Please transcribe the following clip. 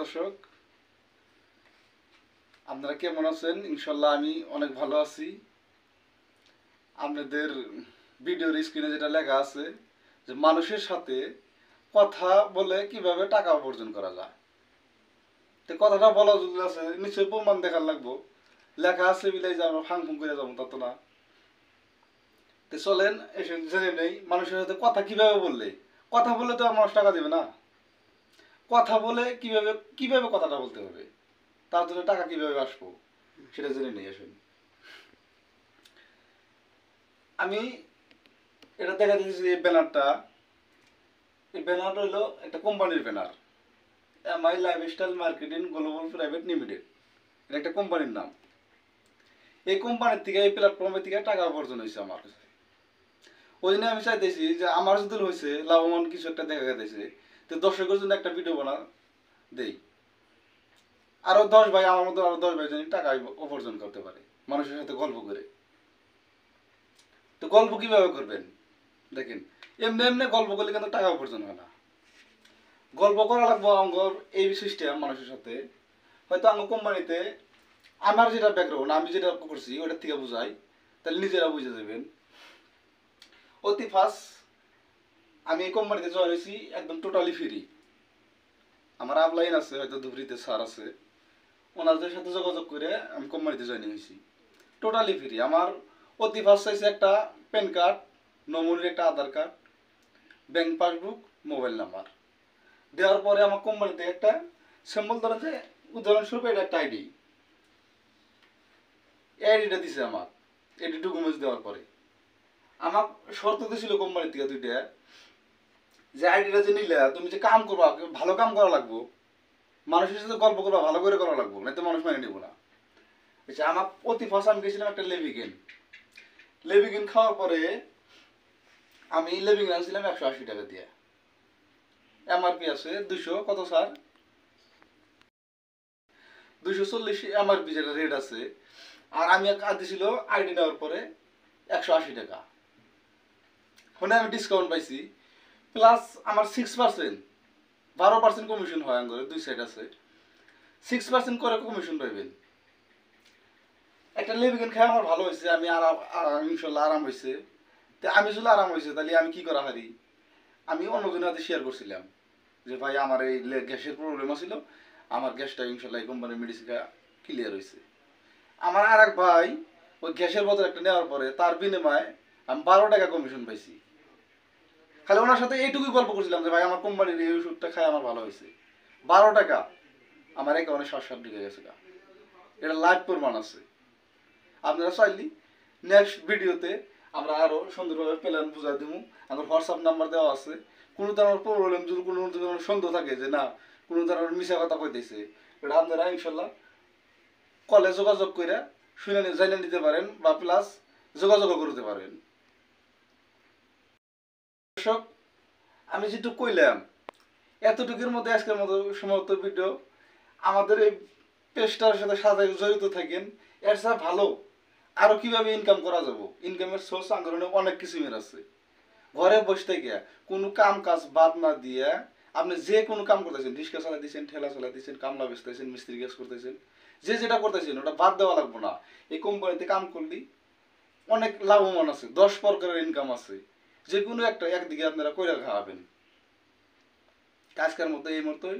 দর্শক, আপনারা কেমন আছেন? ইনশাল্লাহ আমি অনেক ভালো আছি। আপনাদের ভিডিওর স্ক্রিনে যেটা লেখা আছে যে মানুষের সাথে কথা বলে কিভাবে টাকা উপার্জন করা যায়, তো কথাটা বলা যদি আছে নিশ্চয়ই প্রমাণ দেখার লাগবো। লেখা আছে বিলাই যে আমরা ফাং ফুং করে যাবো তা তো না। তো চলেন এসে জেনে নেই মানুষের সাথে কথা কিভাবে বললে। কথা বললে তো আর মানুষ টাকা দেবে না। কথা বলে কিভাবে কিভাবে কথাটা বলতে হবে, তার জন্য টাকা কিভাবে আসবো সেটা জেনে নেই আসুন। আমি এটা দেখা দিয়েছি এই ব্যানারটা। এই ব্যানারটা হলো একটা কোম্পানির banner, MI lifestyle marketing global private limited. এটা একটা কোম্পানির নাম। এই কোম্পানির থেকে এই প্ল্যাটফর্মের থেকে টাকা উপার্জন হয়েছে আমার কাছে। ওই জন্য আমি চাইতেছি যে আমার যদি হয়েছে লাভবান কিছু একটা দেখা গেছে, তো দর্শকের জন্য একটা ভিডিও বানা দেই। আরো 10 ভাই, আমার মতো আরো 10 ভাই যেন টাকা উপার্জন করতে পারে মানুষের সাথে গল্প করে। তো গল্প কিভাবে করবেন দেখেন, এমনি এমনি গল্প করলে কিন্তু টাকা উপার্জন হয় না। গল্প করা লাগবো আমার এই সিস্টেম মানুষের সাথে। হয়তো আমার কোম্পানিতে আমার যেটা ব্যাকগ্রাউন্ড, আমি যেটা করছি ওটার থেকে বুঝাই, তাহলে নিজেরা বুঝে যাবেন। অতি ফার্স্ট আমি এই কোম্পানিতে জয়েন হয়েছি একদম টোটালি ফ্রি। আমার আপলাইন আছে, হয়তো ধুবড়িতে স্যার আছে, ওনাদের সাথে যোগাযোগ করে আমি কোম্পানিতে জয়েন হয়েছি টোটালি ফ্রি। আমার অতি ফার্স্ট চাইছে একটা প্যান কার্ড, নমুনির একটা Aadhaar card, bank passbook, mobile number. দেওয়ার পরে আমার কোম্পানিতে একটা সিম্বল ধরে যে উদাহরণস্বরূপ এটা একটা আইডি, আইডিটা দিছে আমার। এডি ডকুমেন্টস দেওয়ার পরে আমার শর্ত দিয়েছিল কোম্পানি থেকে দুইটা, যে আইডিটা যে নিলে তুমি যে কাম করবা ভালো কাম করা লাগবো, মানুষের সাথে গল্প করবা ভালো করে করা লাগবো, না তো মানুষ মেনে নিব না। আচ্ছা, আমার অতি ফার্স্ট আমি গেছিলাম একটা লেভিগেন। লেভিগেন খাওয়ার পরে আমি লেভিগেন আনছিলাম 180 টাকা দিয়ে। এমআরপি আছে 200 কত স্যার, 240 এমআরপি যেটা রেট আছে। আর আমি দিছিল আইডি নেওয়ার পরে 180 টাকা। ফোনে আমি ডিসকাউন্ট পাইছি, প্লাস আমার 6%, 12% কমিশন হয় আঙ্গুরে, দুই সাইড আছে। 6% করে কমিশন পাইবেন। একটা লেভিগেন খাই আমার ভালো হয়েছে, আমি ইনশাল্লাহ আরাম হয়েছে। তো আমি যদি আরাম হয়েছে তাহলে আমি কি করা হারি, আমি অন্যজনের হাতে শেয়ার করছিলাম যে ভাই আমার এই গ্যাসের প্রবলেম আছিল, আমার গ্যাসটা ইনশাল্লাহ এই কোম্পানির মেডিসিন ক্লিয়ার হয়েছে। আমার আর এক ভাই ওই গ্যাসের বোতল একটা নেওয়ার পরে তার বিনিময়ে আমি 12 টাকা কমিশন পাইছি। খালি ওনার সাথে এইটুকুই গল্প করছিলাম যে ভাই আমার কোম্পানির এই ওষুধটা খাই আমার ভালো হয়েছে, 12 টাকা আমার অ্যাকাউন্টে 7 ঢুকে গেছে। এটা লাইভ প্রমাণ আছে। আপনারা চাইলে নেক্সট ভিডিওতে আমরা আরও সুন্দরভাবে প্ল্যান বুঝাই দেবো। আমার হোয়াটসঅ্যাপ নাম্বার দেওয়া আছে। কোনো ধরনের প্রবলেম যদি কোনো ধরনের সন্দেহ থাকে যে না কোনো ধরনের মিশা কথা কইতেছে, এটা আপনারা ইনশাল্লাহ কলে যোগাযোগ করে শুনে জানিয়ে নিতে পারেন বা প্লাস যোগাযোগও করতে পারেন। দর্শক, আমি যেটুকু কইলাম এতটুকুর মধ্যে আজকের মতো সমাপ্ত ভিডিও। আমাদের এই পেজটার সাথে সাথে জড়িত থাকেন। এর সাথে ভালো আরো কিভাবে ইনকাম করা যাব, ইনকামের সোর্স আঙ্গরণে অনেক কিছুই আছে। ঘরে বসে থেকে কোনো কাম কাজ বাদ না দিয়ে আপনি যে কোনো কাম করতেছেন, রিক্সা চালা দিচ্ছেন, ঠেলা চালা দিচ্ছেন, কামলা বেচতেছেন, মিস্ত্রি কাজ করতেছেন, যে যেটা করতেছেন ওটা বাদ দেওয়া লাগবে না। এই কোম্পানিতে কাম করলে অনেক লাভবান আছে, 10 প্রকারের ইনকাম আছে, যে কোনো একটা একদিকে আপনারা করে খাওয়াবেন। আজকের মতো এই মতোই।